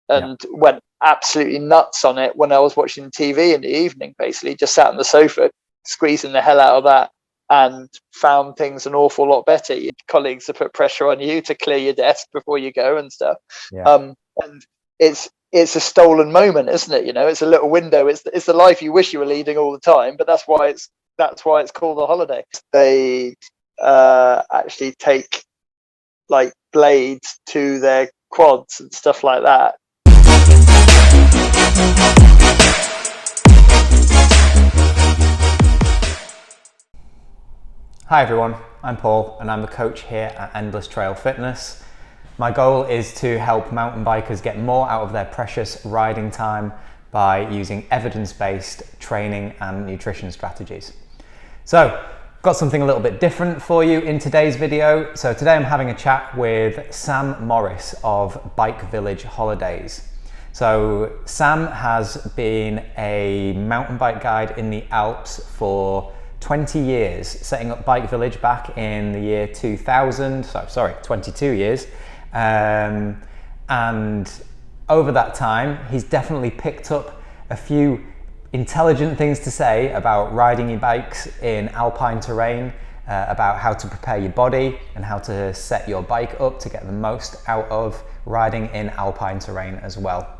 and went absolutely nuts on it when I was watching TV in the evening, basically just sat on the sofa, squeezing the hell out of that, and found things an awful lot better. Your colleagues have put pressure on you to clear your desk before you go and stuff. And it's a stolen moment, isn't it? You know, it's a little window. It's the life you wish you were leading all the time, but that's why it's called a holiday. They actually take like blades to their quads and stuff like that. Hi everyone, I'm Paul and I'm the coach here at Endless Trail Fitness. My goal is to help mountain bikers get more out of their precious riding time by using evidence-based training and nutrition strategies. So, got something a little bit different for you in today's video. So today I'm having a chat with Sam Morris of Bike Village Holidays. So Sam has been a mountain bike guide in the Alps for 20 years, setting up Bike Village back in the year 2000, 22 years. And over that time, he's definitely picked up a few intelligent things to say about riding your bikes in Alpine terrain, about how to prepare your body and how to set your bike up to get the most out of riding in Alpine terrain as well.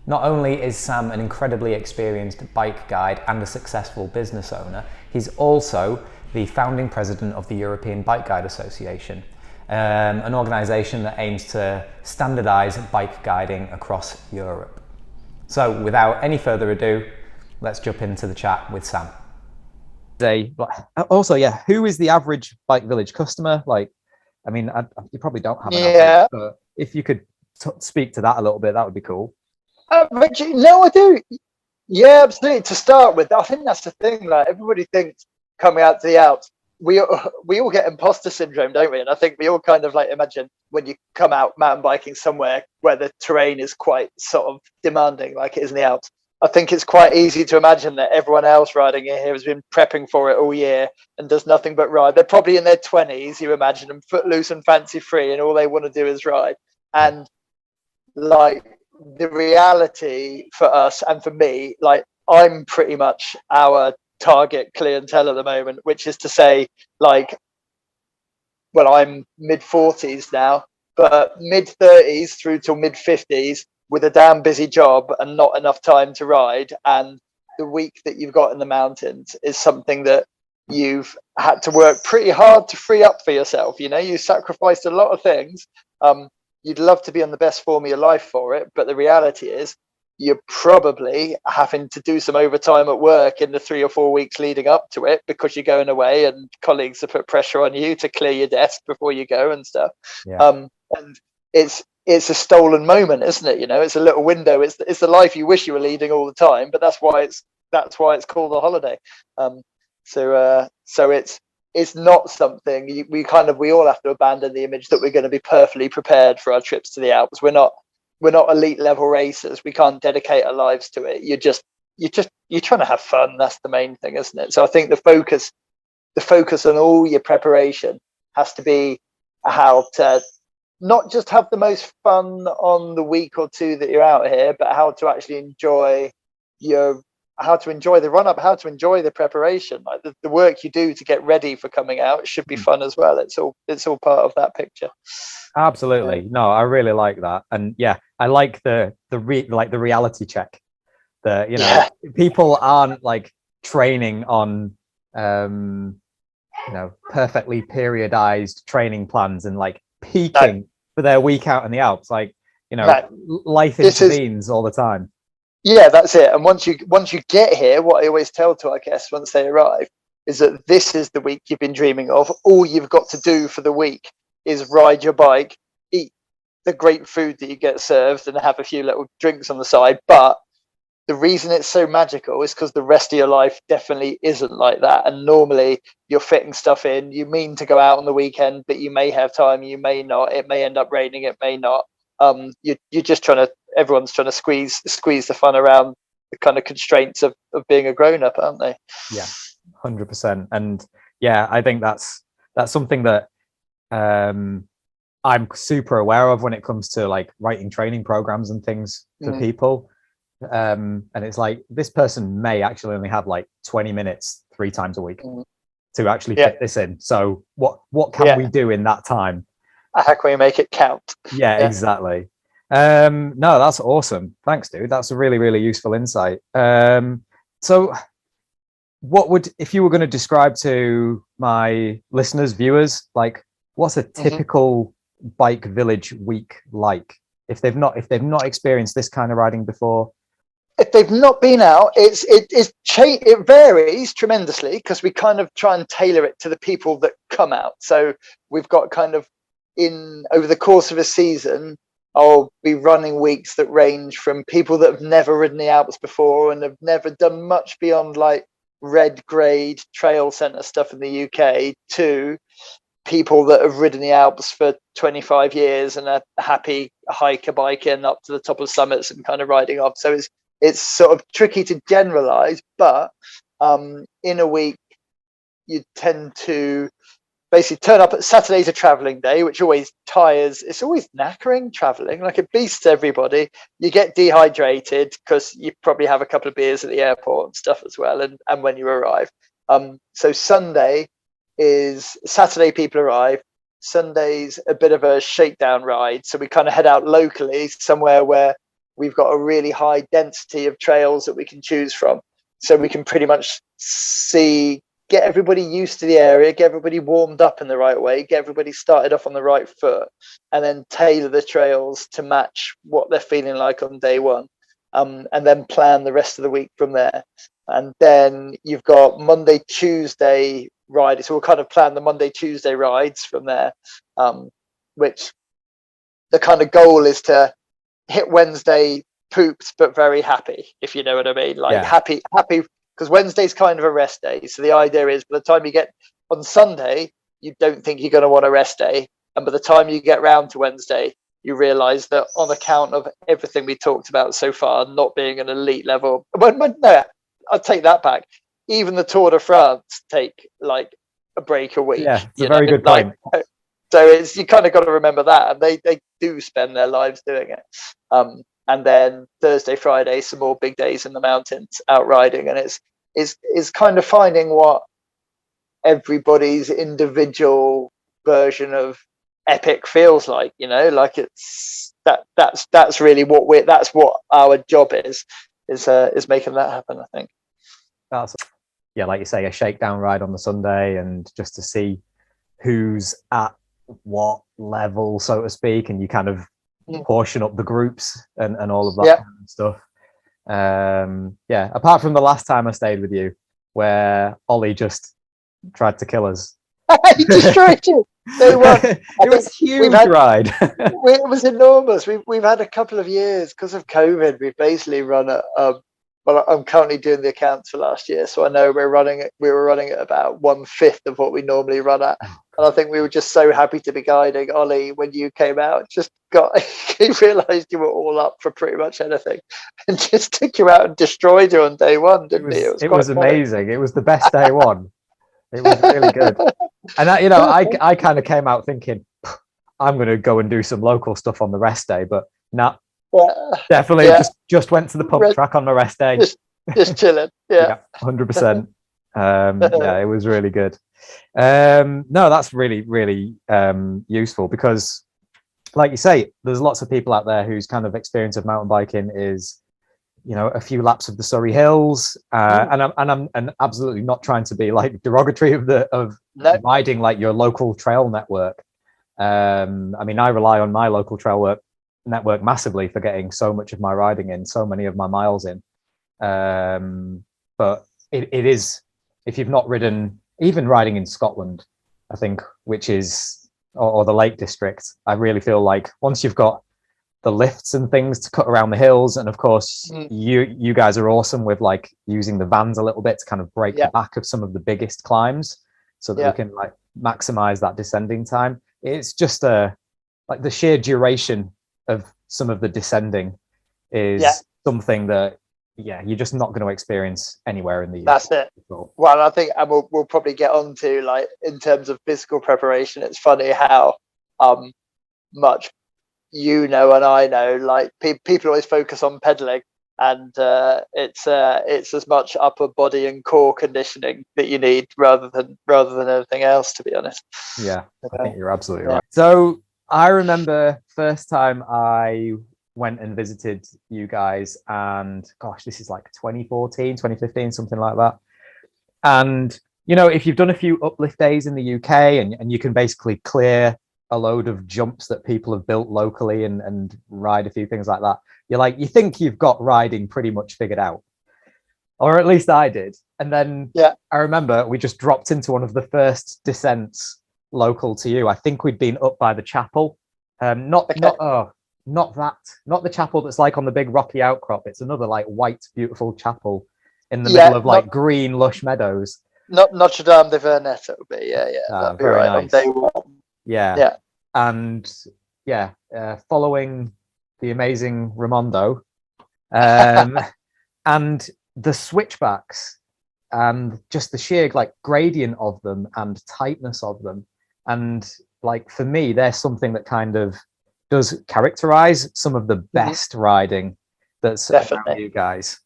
Not only is Sam an incredibly experienced bike guide and a successful business owner, he's also the founding president of the European Bike Guide Association, an organisation that aims to standardise bike guiding across Europe. So without any further ado, let's jump into the chat with Sam. Also, who is the average Bike Village customer? Like, I mean, you probably don't have an average, but if you could speak to that a little bit, that would be cool. No, I do. Yeah, absolutely. To start with, I think that's the thing. Like, everybody thinks coming out to the Alps, we all get imposter syndrome, don't we? And I think we all kind of like imagine when you come out mountain biking somewhere where the terrain is quite sort of demanding, like it is in the Alps. I think it's quite easy to imagine that everyone else riding in here has been prepping for it all year and does nothing but ride. They're probably in their 20s, you imagine them footloose and fancy free, and all they want to do is ride. And like the reality for us and for me, like I'm pretty much our target clientele at the moment, which is to say, like, well, I'm mid-40s now, but mid-30s through till mid-50s with a damn busy job and not enough time to ride. And the week that you've got in the mountains is something that you've had to work pretty hard to free up for yourself. You know, you sacrificed a lot of things. You'd love to be on the best form of your life for it, but the reality is you're probably having to do some overtime at work in the 3 or 4 weeks leading up to it because you're going away and colleagues have put pressure on you to clear your desk before you go and stuff. And it's a stolen moment, isn't it? You know, it's a little window. It's the life you wish you were leading all the time, but that's why it's called a holiday. So it's not something we all have to abandon the image that we're going to be perfectly prepared for our trips to the Alps. We're not elite level racers. We can't dedicate our lives to it. You're trying to have fun. That's the main thing, isn't it? So I think the focus on all your preparation has to be how to not just have the most fun on the week or two that you're out here, but how to actually enjoy the run up, how to enjoy the preparation. Like the work you do to get ready for coming out should be fun as well. It's all part of that picture. Absolutely. No, I really like that. And I like the reality check that, you know, people aren't like training on, perfectly periodized training plans and like peaking for their week out in the Alps. Like, you know, life intervenes all the time. Yeah, that's it. And once you get here, what I always tell to our guests once they arrive is that this is the week you've been dreaming of. All you've got to do for the week is ride your bike, eat the great food that you get served, and have a few little drinks on the side. But the reason it's so magical is because the rest of your life definitely isn't like that. And normally you're fitting stuff in. You mean to go out on the weekend, but you may have time, you may not. It may end up raining, it may not. You're just everyone's trying to squeeze the fun around the kind of constraints of being a grown-up, aren't they? Yeah, 100%. And I think that's something that I'm super aware of when it comes to like writing training programs and things for people. And it's like, this person may actually only have like 20 minutes 3 times a week to actually fit this in. So what can we do in that time? How can we make it count? Yeah, exactly. No, that's awesome. Thanks, dude. That's a really, really useful insight. So what would, if you were going to describe to my listeners, viewers, like what's a typical bike village week like if they've not experienced this kind of riding before? If they've not been out, it varies tremendously, because we kind of try and tailor it to the people that come out. So we've got kind of, over the course of a season, I'll be running weeks that range from people that have never ridden the Alps before and have never done much beyond like red grade trail centre stuff in the UK, to people that have ridden the Alps for 25 years and are happy hiker biking up to the top of summits and kind of riding off. So it's sort of tricky to generalize, but in a week you tend to basically turn up at Saturday's a traveling day, which always tires. It's always knackering traveling, like it beasts everybody. You get dehydrated because you probably have a couple of beers at the airport and stuff as well, and when you arrive. So Saturday people arrive. Sunday's a bit of a shakedown ride, so we kind of head out locally somewhere where we've got a really high density of trails that we can choose from, so we can pretty much get everybody used to the area, get everybody warmed up in the right way, get everybody started off on the right foot, and then tailor the trails to match what they're feeling like on day one, and then plan the rest of the week from there. And then you've got Monday, Tuesday ride. So we'll kind of plan the Monday, Tuesday rides from there, which the kind of goal is to hit Wednesday pooped but very happy, if you know what I mean. Like happy, because Wednesday's kind of a rest day. So the idea is, by the time you get on Sunday, you don't think you're going to want a rest day, and by the time you get round to Wednesday, you realize that on account of everything we talked about so far, not being an elite level, no, I'll take that back. Even the Tour de France take like a break a week. Yeah, it's a very good point. So you kind of got to remember that, and they do spend their lives doing it. And then Thursday, Friday, some more big days in the mountains out riding, and it's kind of finding what everybody's individual version of epic feels like. Like that's really that's what our job is making that happen, I think. That's, like you say, a shakedown ride on the Sunday, and just to see who's at what level, so to speak, and you kind of portion up the groups and all of that kind of stuff. Apart from the last time I stayed with you, where Ollie just tried to kill us. He destroyed you. It was a huge ride. It was enormous. We've had a couple of years because of COVID. We've basically run well, I'm currently doing the accounts for last year, so I know we were running at about 1/5 of what we normally run at. And I think we were just so happy to be guiding Ollie when you came out. He realised you were all up for pretty much anything, and just took you out and destroyed you on day one, didn't he? It was amazing. It was the best day one. It was really good. And I kind of came out thinking, I'm going to go and do some local stuff on the rest day, but definitely just went to the pub track on the rest day. Just chilling. Yeah. 100%. It was really good. No, that's really, really useful, because like you say, there's lots of people out there whose kind of experience of mountain biking is, a few laps of the Surrey Hills, and I'm absolutely not trying to be like derogatory of riding like your local trail network. I mean, I rely on my local trail network massively for getting so much of my riding in, so many of my miles in. But it is, if you've not ridden, even riding in Scotland, I think, which is, or the Lake District, I really feel like once you've got the lifts and things to cut around the hills, and of course you guys are awesome with like using the vans a little bit to kind of break the back of some of the biggest climbs, so that we can like maximize that descending time. It's just like the sheer duration of some of the descending is something that you're just not going to experience anywhere in the UK. That's it. Well, I think, and we'll probably get on to, like, in terms of physical preparation, it's funny how much, and I know, like people always focus on pedaling, and it's as much upper body and core conditioning that you need rather than anything else, to be honest. Yeah, I think you're absolutely Yeah. right. So I remember first time I went and visited you guys, and gosh, this is like 2014, 2015, something like that. And if you've done a few uplift days in the UK, and you can basically clear a load of jumps that people have built locally and ride a few things like that, you think you've got riding pretty much figured out, or at least I did. And then I remember we just dropped into one of the first descents local to you. I think we'd been up by the chapel, not the chapel that's like on the big rocky outcrop. It's another like white, beautiful chapel in the middle of like green, lush meadows. Not Notre Dame de Vernette, it would be. That'd be very right nice. on day one. Yeah. And following the amazing Raimondo, and the switchbacks, and just the sheer like gradient of them and tightness of them, and like for me, they're something that kind of does characterize some of the best riding that's around you guys.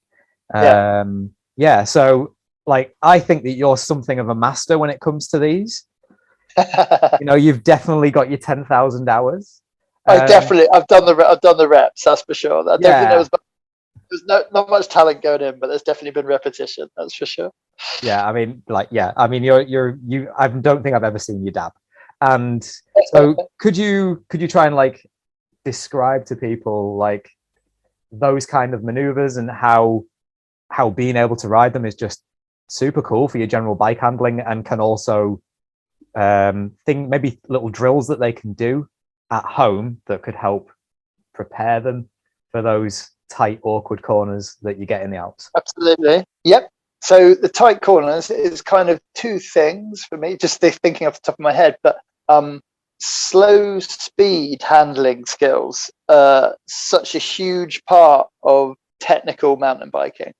So like I think that you're something of a master when it comes to these. You've definitely got your 10,000 hours. I've done the reps, that's for sure. I don't think there's not much talent going in, but there's definitely been repetition, that's for sure. You I don't think I've ever seen you dab. And so could you try and like describe to people like those kind of maneuvers and how being able to ride them is just super cool for your general bike handling, and can also maybe little drills that they can do at home that could help prepare them for those tight, awkward corners that you get in the Alps? Absolutely. Yep. So the tight corners is kind of two things for me, just thinking off the top of my head, but slow speed handling skills are such a huge part of technical mountain biking,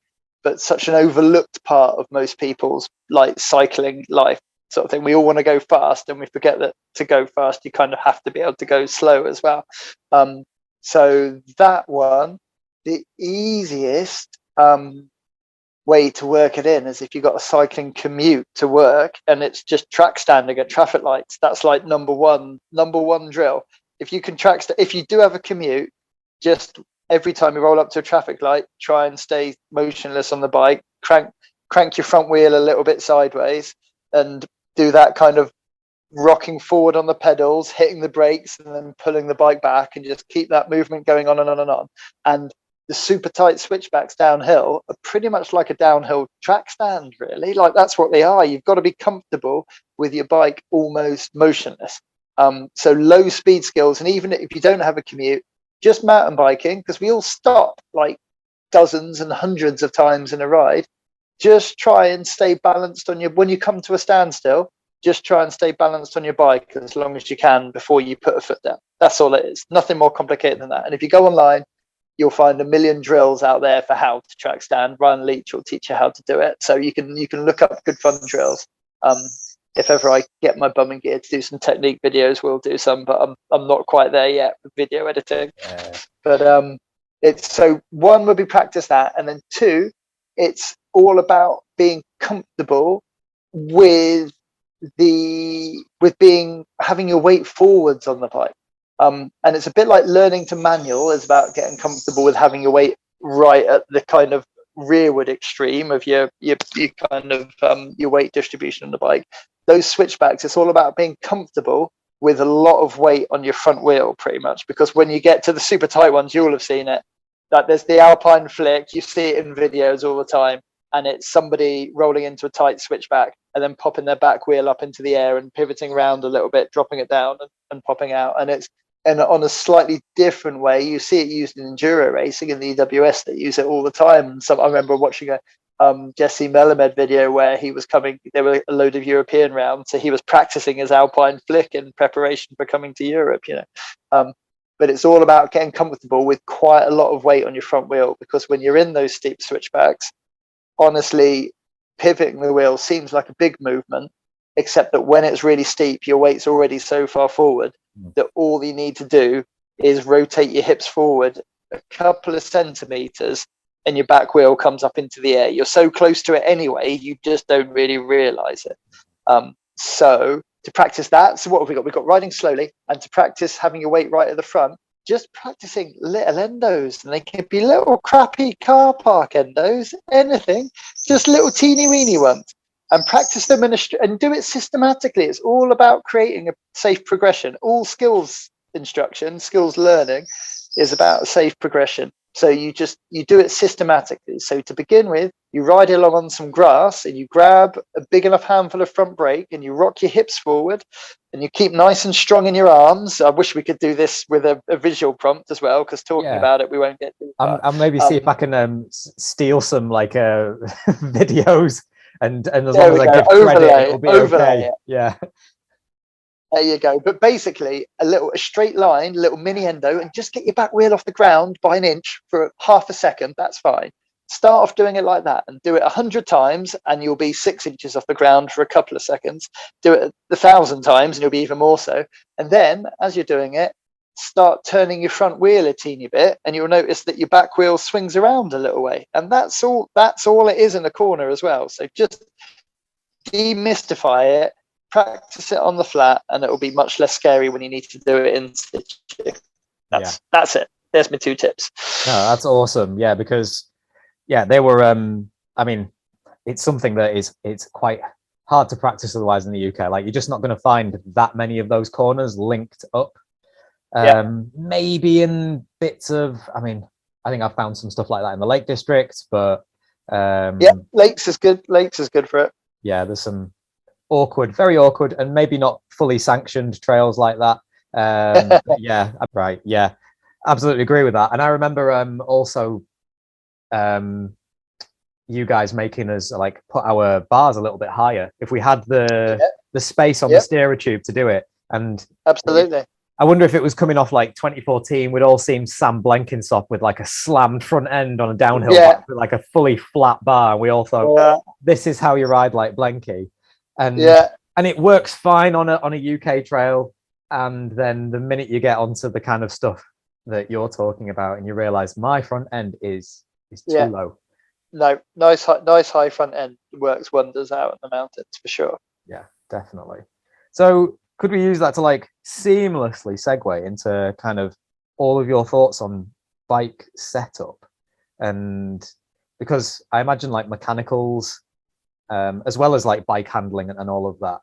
but such an overlooked part of most people's like cycling life sort of thing. We all want to go fast, and we forget that to go fast, you kind of have to be able to go slow as well. So that one, the easiest way to work it in is if you've got a cycling commute to work and it's just track standing at traffic lights. That's like number one drill. If you can if you do have a commute, just every time you roll up to a traffic light, try and stay motionless on the bike, crank your front wheel a little bit sideways, and do that kind of rocking forward on the pedals, hitting the brakes, and then pulling the bike back, and just keep that movement going on and on and on. And the super tight switchbacks downhill are pretty much like a downhill track stand, really. Like that's what they are. You've got to be comfortable with your bike almost motionless. So low speed skills, and even if you don't have a commute, just mountain biking, because we all stop like dozens and hundreds of times in a ride. Just try and stay balanced when you come to a standstill, just try and stay balanced on your bike as long as you can before you put a foot down. That's all it is. Nothing more complicated than that. And if you go online, you'll find a million drills out there for how to track stand. Ryan Leach will teach you how to do it. So you can look up good fun drills. If ever I get my bum and gear to do some technique videos, we'll do some, but I'm not quite there yet with video editing. But it's so one would be practice that, and then two, it's all about being comfortable with having your weight forwards on the bike. And it's a bit like learning to manual. It's about getting comfortable with having your weight right at the kind of rearward extreme of your kind of your weight distribution on the bike. Those switchbacks, it's all about being comfortable with a lot of weight on your front wheel, pretty much, because when you get to the super tight ones, you'll have seen it. Like there's the Alpine flick, you see it in videos all the time, and it's somebody rolling into a tight switchback and then popping their back wheel up into the air and pivoting around a little bit, dropping it down and popping out. And on a slightly different way, you see it used in enduro racing. In the EWS, they use it all the time. And I remember watching a Jesse Melamed video where he was coming. There were a load of European rounds, so he was practicing his Alpine flick in preparation for coming to Europe. But it's all about getting comfortable with quite a lot of weight on your front wheel, because when you're in those steep switchbacks, honestly, pivoting the wheel seems like a big movement, except that when it's really steep, your weight's already so far forward that all you need to do is rotate your hips forward a couple of centimeters and your back wheel comes up into the air. You're so close to it anyway, you just don't really realize it. So to practice that, so what have we got? We've got riding slowly, and to practice having your weight right at the front, just practicing little endos, and they can be little crappy car park endos, anything, just little teeny weeny ones, and practice them and do it systematically. It's all about creating a safe progression. All skills instruction, skills learning is about a safe progression. So you do it systematically. So to begin with, you ride along on some grass and you grab a big enough handful of front brake and you rock your hips forward and you keep nice and strong in your arms. I wish we could do this with a visual prompt as well, because talking about it, we won't get too far. I'll maybe see if I can steal some like videos and as long as I give credit, it'll be okay. It. Yeah. There you go. But basically, a straight line, little mini endo, and just get your back wheel off the ground by an inch for half a second. That's fine. Start off doing it like that and do it 100 times and you'll be 6 inches off the ground for a couple of seconds. Do it 1,000 times and you'll be even more so. And then as you're doing it, start turning your front wheel a teeny bit and you'll notice that your back wheel swings around a little way. And that's all it is in the corner as well. So just demystify it, practice it on the flat, and it'll be much less scary when you need to do it in situ. That's it. There's my 2 tips. No, that's awesome. Yeah, because they were I mean, it's something that it's quite hard to practice otherwise in the UK. Like, you're just not going to find that many of those corners linked up. Maybe in bits of, I mean, I think I've found some stuff like that in the Lake District, but Lakes is good. Lakes is good for it. Yeah, there's some very awkward and maybe not fully sanctioned trails like that. Absolutely agree with that. And I remember also you guys making us like put our bars a little bit higher if we had the space on the steerer tube to do it. And absolutely, I wonder if it was coming off like 2014, we'd all seen Sam Blenkinsop with like a slammed front end on a downhill bike with like a fully flat bar. We all thought, this is how you ride like Blenky. And it works fine on a UK trail. And then the minute you get onto the kind of stuff that you're talking about and you realize my front end is too low. No, nice high front end works wonders out in the mountains for sure. Yeah, definitely. So could we use that to like seamlessly segue into kind of all of your thoughts on bike setup? And because I imagine like mechanicals, as well as like bike handling and all of that,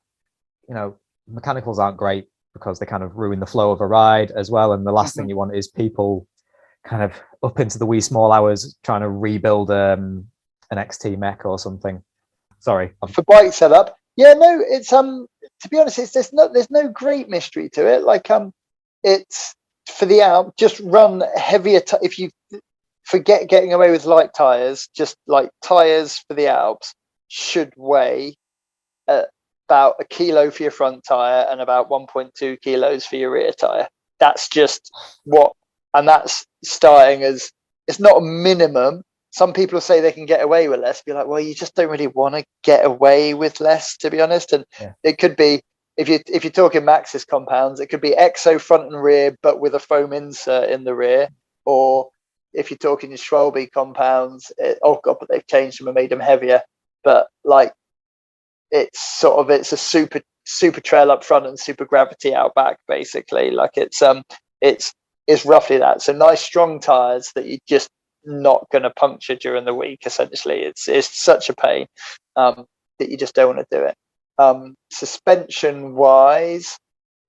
you know, mechanicals aren't great because they kind of ruin the flow of a ride as well. And the last thing you want is people kind of up into the wee small hours trying to rebuild an XT mech or something. Sorry. For bike setup, it's to be honest, there's no great mystery to it. Like it's for the Alps, just run heavier. If you forget getting away with light tires, just like tires for the Alps should weigh about 1 kilo for your front tire and about 1.2 kilos for your rear tire. That's just and that's starting as, it's not a minimum. Some people say they can get away with less. Be like, well, you just don't really want to get away with less, to be honest. And it could be, if you're talking Maxxis compounds, it could be exo front and rear, but with a foam insert in the rear. Or if you're talking your Schwalbe compounds, but they've changed them and made them heavier. But like, it's a super trail up front and super gravity out back, basically. Like it's roughly that. So nice strong tires that you're just not going to puncture during the week. Essentially, it's such a pain that you just don't want to do it. Suspension wise,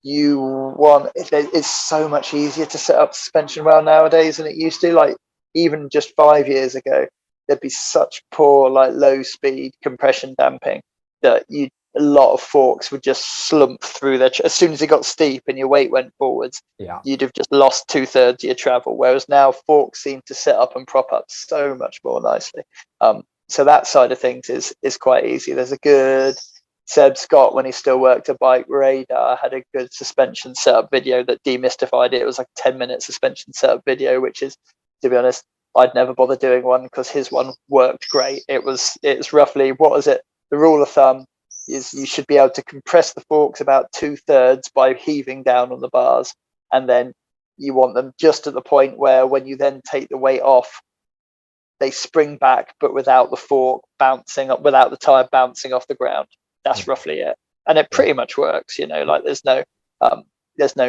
it's so much easier to set up suspension well nowadays than it used to. Like even just 5 years ago, there'd be such poor like low speed compression damping that a lot of forks would just slump through as soon as it got steep and your weight went forwards. You'd have just lost 2/3 of your travel. Whereas now forks seem to set up and prop up so much more nicely. So that side of things is quite easy. There's a good Seb Scott, when he still worked at Bike Radar, had a good suspension setup video that demystified it. It was like a 10-minute suspension setup video, which is, to be honest, I'd never bother doing one because his one worked great. It's roughly, what is it? The rule of thumb, is you should be able to compress the forks about 2/3 by heaving down on the bars, and then you want them just at the point where when you then take the weight off, they spring back, but without the fork bouncing up, without the tire bouncing off the ground. That's roughly it, and it pretty much works. Like there's no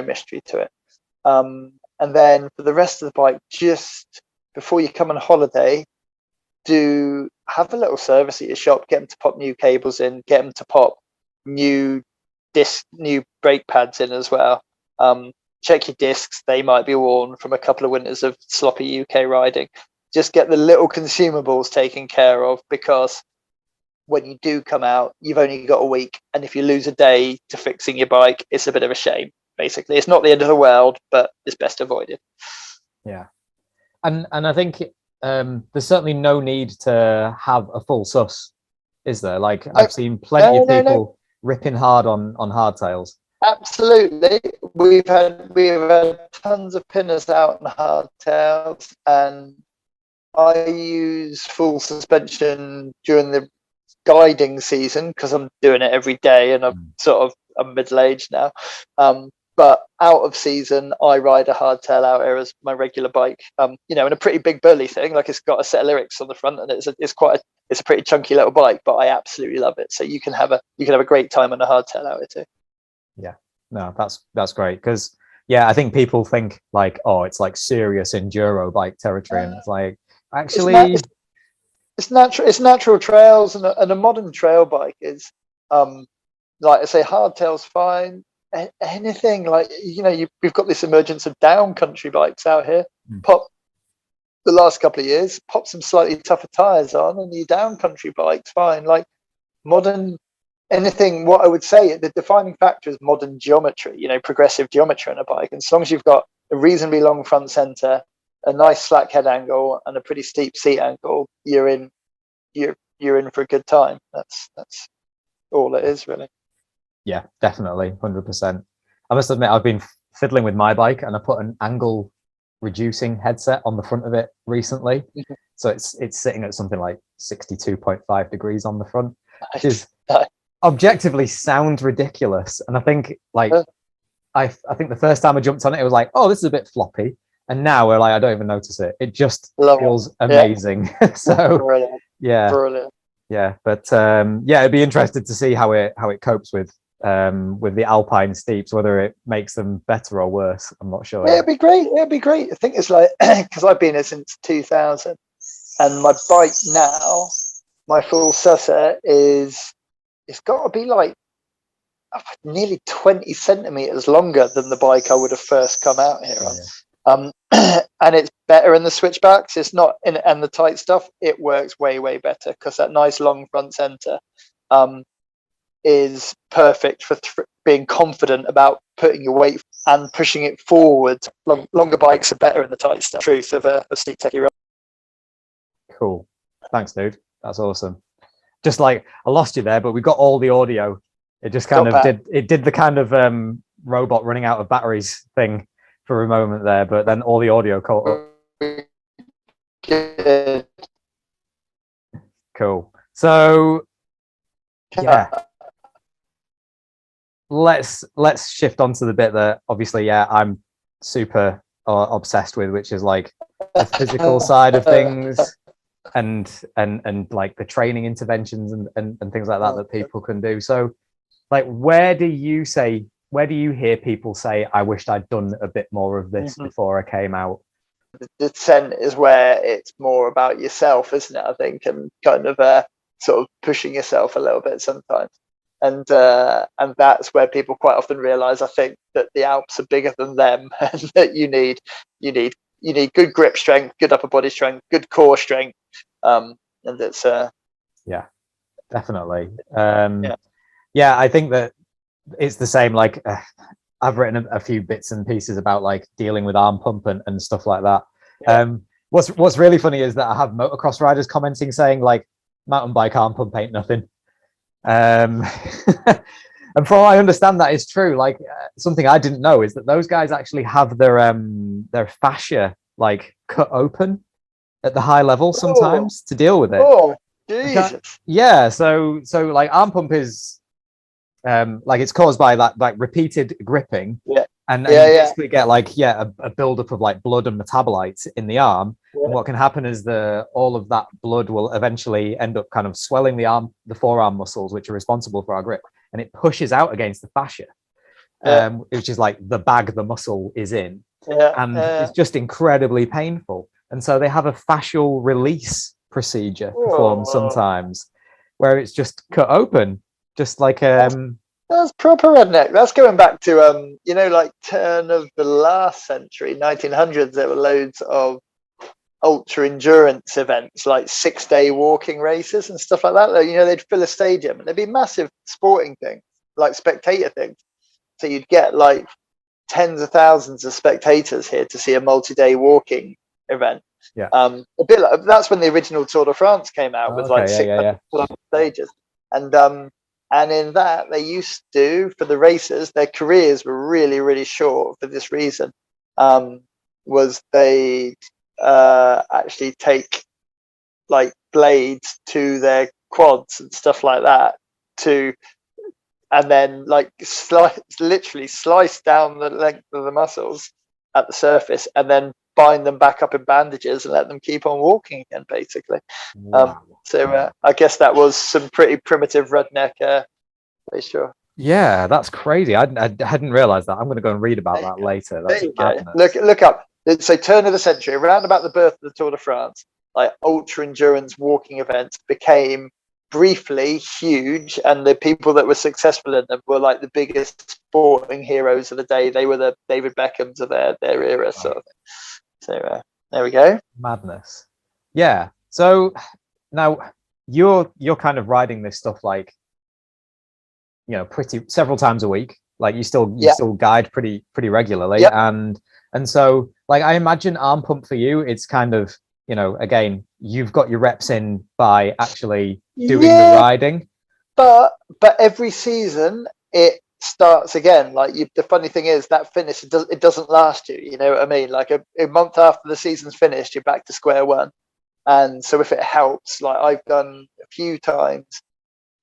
mystery to it. And then for the rest of the bike, just before you come on holiday, do have a little service at your shop. Get them to pop new cables in. Get them to pop new brake pads in as well. Check your discs; they might be worn from a couple of winters of sloppy UK riding. Just get the little consumables taken care of, because when you do come out, you've only got a week, and if you lose a day to fixing your bike, it's a bit of a shame. Basically, it's not the end of the world, but it's best avoided. Yeah, and I think there's certainly no need to have a full sus, is there? Like I've seen plenty of people ripping hard on hardtails. Absolutely, we've had tons of pinners out on hardtails, and I use full suspension during the guiding season because I'm doing it every day, and I'm middle-aged now. But out of season, I ride a hardtail out here as my regular bike. And a pretty big burly thing. Like it's got a set of lyrics on the front, and it's a pretty chunky little bike. But I absolutely love it. So you can have a great time on a hardtail out here too. Yeah, no, that's great, because I think people think like, oh, it's like serious enduro bike territory, and it's like actually it's natural trails, and a modern trail bike is like I say, hardtail's fine. Anything like we've got this emergence of down country bikes out here. Pop the last couple of years, pop some slightly tougher tires on, and your down country bike's fine. Like modern anything, what I would say the defining factor is modern geometry. Progressive geometry on a bike, and as long as you've got a reasonably long front center, a nice slack head angle, and a pretty steep seat angle, you're in for a good time. That's all it is, really. Yeah, definitely, 100%. I must admit, I've been fiddling with my bike, and I put an angle reducing headset on the front of it recently. So it's sitting at something like 62.5 degrees on the front, which is objectively sounds ridiculous. And I think I think the first time I jumped on it, it was like, oh, this is a bit floppy. And now we're like, I don't even notice it. It just feels amazing. So brilliant. Yeah, but I'd be interested to see how it copes with the Alpine steeps, whether it makes them better or worse. I'm not sure. Yeah, it'd be great. I think it's like because I've been here since 2000, and my bike now, my full susser it's got to be like nearly 20 centimeters longer than the bike I would have first come out here on. And it's better in the switchbacks. It's not and the tight stuff. It works way better because that nice long front center is perfect for being confident about putting your weight and pushing it forward. Longer bikes are better in the tight stuff. Truth of a steep techie ride. Cool. Thanks, dude. That's awesome. Just like I lost you there, but we got all the audio. It just kind of did the kind of robot running out of batteries thing for a moment there, but then all the audio caught up. Good. Cool. So let's shift on to the bit that obviously I'm super obsessed with, which is like the physical side of things and like the training interventions and things like that people can do. So like where do you hear people say, I wished I'd done a bit more of this before I came out? The descent is where it's more about yourself, isn't it? I think, and kind of sort of pushing yourself a little bit sometimes. And that's where people quite often realize, I think, that the Alps are bigger than them, and that you need good grip strength, good upper body strength, good core strength. And it's definitely. I think that it's the same. Like I've written a few bits and pieces about like dealing with arm pump and stuff like that. What's really funny is that I have motocross riders commenting saying like mountain bike arm pump ain't nothing. And for all I understand, that is true. Like something I didn't know is that those guys actually have their fascia like cut open at the high level sometimes to deal with it. Oh, Jesus. Yeah. So like arm pump is like it's caused by that like repeated gripping. Yeah. And Yeah, you yeah, basically get like a buildup of like blood and metabolites in the arm. yeah. And what can happen is all of that blood will eventually end up kind of swelling the forearm muscles, which are responsible for our grip, and it pushes out against the fascia, Yeah. which is like the bag the muscle is in, Yeah, and it's just incredibly painful. And so they have a fascial release procedure performed oh, sometimes, where it's just cut open, just like that's proper redneck. That's going back to like turn of the last century, 1900s. There were loads of ultra endurance events, like 6-day walking races and stuff like that. They'd fill a stadium and there'd be massive sporting things, like spectator things. So you'd get like tens of thousands of spectators here to see a multi-day walking event. Yeah. A bit like, that's when the original Tour de France came out with like 600 stages, and in that they used to, for the racers, their careers were really, really short for this reason. Was they actually take like blades to their quads and stuff like that and then like literally slice down the length of the muscles at the surface and then bind them back up in bandages and let them keep on walking again, basically. Wow. I guess that was some pretty primitive redneck for sure. Yeah, that's crazy. I hadn't realized that. I'm going to go and read about that later. That's madness. Look up. So turn of the century, around about the birth of the Tour de France, like ultra endurance walking events became briefly huge, and the people that were successful in them were like the biggest sporting heroes of the day. They were the David Beckhams of their era, sort of thing. So there we go. Madness. Yeah. So now you're kind of riding this stuff like, pretty several times a week. Like you still guide pretty regularly. Yep. And so like I imagine arm pump for you, it's kind of, again, you've got your reps in by actually doing the riding. But every season it starts again. Like the funny thing is that finish, it doesn't last you. You know what I mean? Like a month after the season's finished, you're back to square one. And so if it helps, like I've done a few times,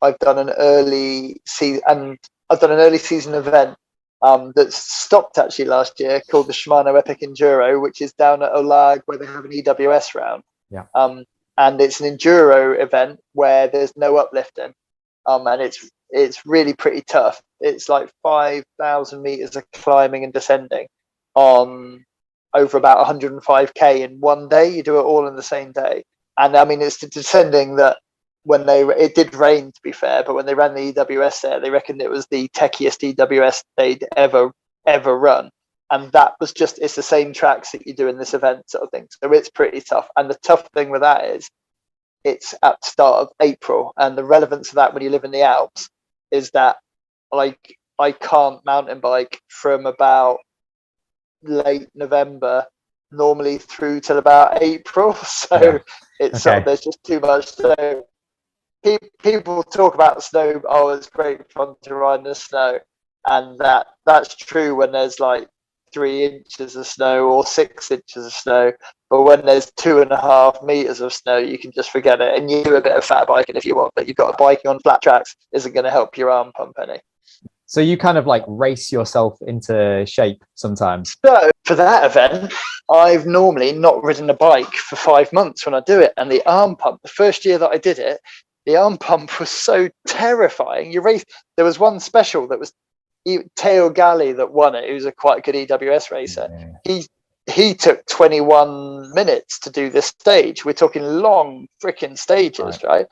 I've done an early season, and I've done an early season event that stopped actually last year, called the Shimano Epic Enduro, which is down at Olag where they have an EWS round. Yeah. And it's an enduro event where there's no uplifting, and it's really pretty tough. It's like 5,000 meters of climbing and descending on over about 105k in one day. You do it all in the same day, and I mean it's the descending that it did rain, to be fair, but when they ran the EWS there, they reckoned it was the techiest EWS they'd ever run. And that was it's the same tracks that you do in this event, sort of thing. So it's pretty tough. And the tough thing with that is it's at the start of April. And the relevance of that when you live in the Alps is that like I can't mountain bike from about late November normally through till about April. So it's sort of, there's just too much. So people talk about snow. Oh, it's great fun to ride in the snow, and that's true when there's like 3 inches of snow or 6 inches of snow. But when there's 2.5 meters of snow, you can just forget it. And you do a bit of fat biking if you want, but you've got biking on flat tracks isn't going to help your arm pump any. So you kind of like race yourself into shape sometimes. So for that event, I've normally not ridden a bike for 5 months when I do it. And the arm pump, the first year that I did it, the arm pump was so terrifying. There was one special that was Teo Galli that won it. He was a quite good EWS racer. Yeah. He took 21 minutes to do this stage. We're talking long freaking stages, right?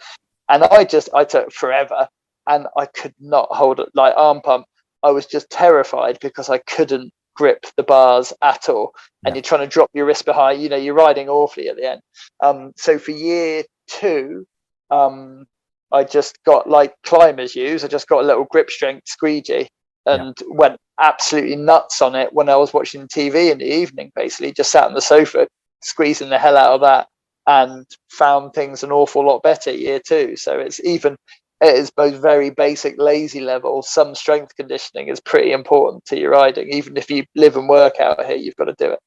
And I took forever, and I could not hold it. Like arm pump, I was just terrified because I couldn't grip the bars at all. And you're trying to drop your wrist behind, you're riding awfully at the end. So for year 2, I just got like climbers use. I just got a little grip strength squeegee and went absolutely nuts on it when I was watching TV in the evening, basically just sat on the sofa, squeezing the hell out of that, and found things an awful lot better year 2. So it's even at its most very basic lazy level, some strength conditioning is pretty important to your riding. Even if you live and work out here, you've got to do it.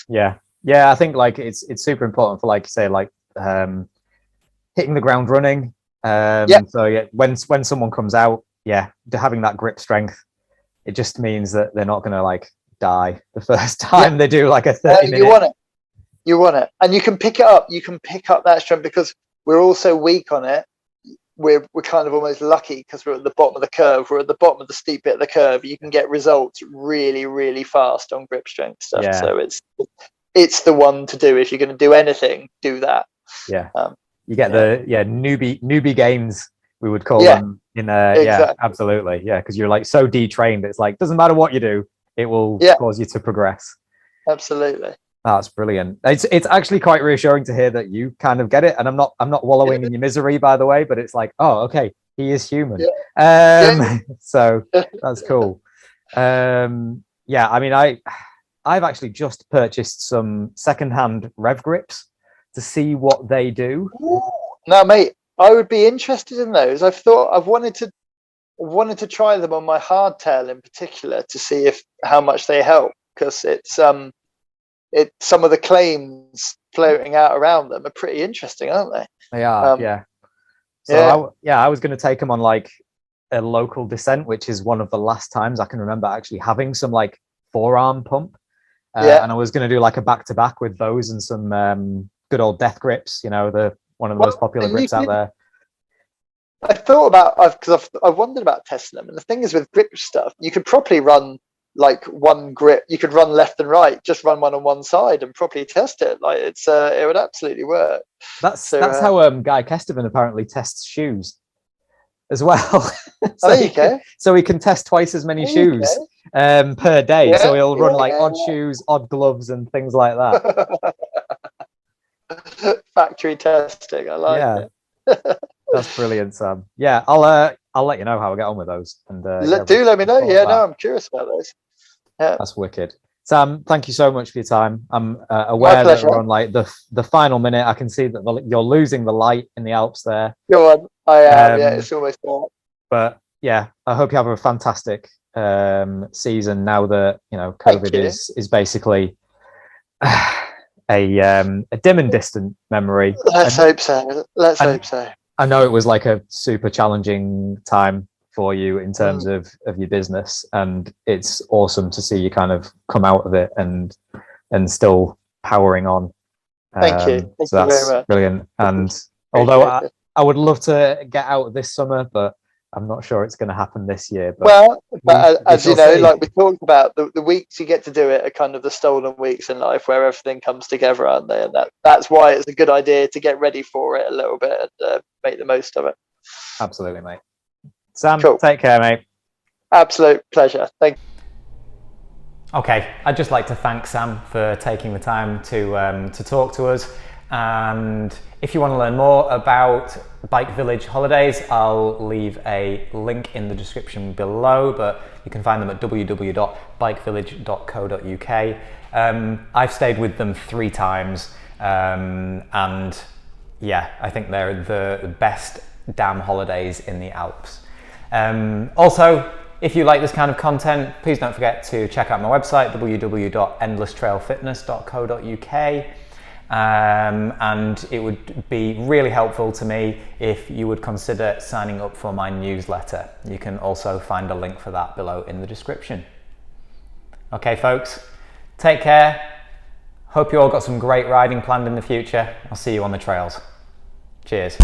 Yeah, I think like it's super important for, like you say, like hitting the ground running. So when someone comes out, yeah, having that grip strength, it just means that they're not going to like die the first time they do like a 30-minute. You want it, and you can pick it up. You can pick up that strength because we're all so weak on it. We're kind of almost lucky because we're at the bottom of the curve. We're at the bottom of the steep bit of the curve. You can get results really, really fast on grip strength stuff. Yeah. So it's the one to do if you're going to do anything. Do that. Yeah. You get the newbie gains, we would call them in exactly. Yeah, absolutely. Yeah, because you're like so detrained. It's like doesn't matter what you do, it will cause you to progress. Absolutely. That's brilliant. It's actually quite reassuring to hear that you kind of get it, and I'm not wallowing in your misery, by the way. But it's like, oh, okay, he is human. So that's cool. I mean, I've actually just purchased some secondhand rev grips to see what they do. No, mate, I would be interested in those. I've wanted to try them on my hardtail in particular to see how much they help, because some of the claims floating out around them are pretty interesting, aren't they? They are, So I was going to take them on like a local descent, which is one of the last times I can remember actually having some like forearm pump. And I was going to do like a back-to-back with those and some good old death grips, you know, one of the most popular grips out there. I thought about, because I've wondered about testing them, and the thing is with grip stuff, you could probably run like one grip, you could run left and right, just run one on one side and properly test it. Like it would absolutely work. That's how Guy Kestevan apparently tests shoes as well. So he can test twice as many shoes per day. So he'll run like odd shoes, odd gloves, and things like that. Factory testing, I like it. That's brilliant, Sam. Yeah, I'll let you know how I get on with those. And let me know. I'm curious about those. Yeah, that's wicked. Sam, thank you so much for your time. I'm aware that we're on like the final minute. I can see that you're losing the light in the Alps there. Go on, I am. It's almost there. But yeah, I hope you have a fantastic season now that COVID is basically a dim and distant memory. Let's hope so. Hope so. I know it was like a super challenging time for you in terms of your business, and it's awesome to see you kind of come out of it and still powering on. Thank you. Thank so you that's very much. Brilliant. And although I would love to get out this summer, but I'm not sure it's going to happen this year. But as you know, like we talked about, the weeks you get to do it are kind of the stolen weeks in life where everything comes together, aren't they? And that's why it's a good idea to get ready for it a little bit and make the most of it. Absolutely, mate. Sam, Take care, mate. Absolute pleasure. Thank you. Okay, I'd just like to thank Sam for taking the time to talk to us. And if you want to learn more about Bike Village holidays, I'll leave a link in the description below, but you can find them at www.bikevillage.co.uk. I've stayed with them 3 times, and yeah, I think they're the best damn holidays in the Alps. Also, if you like this kind of content, please don't forget to check out my website, www.endlesstrailfitness.co.uk. And it would be really helpful to me if you would consider signing up for my newsletter. You can also find a link for that below in the description. Okay, folks, take care. Hope you all got some great riding planned in the future. I'll see you on the trails. Cheers.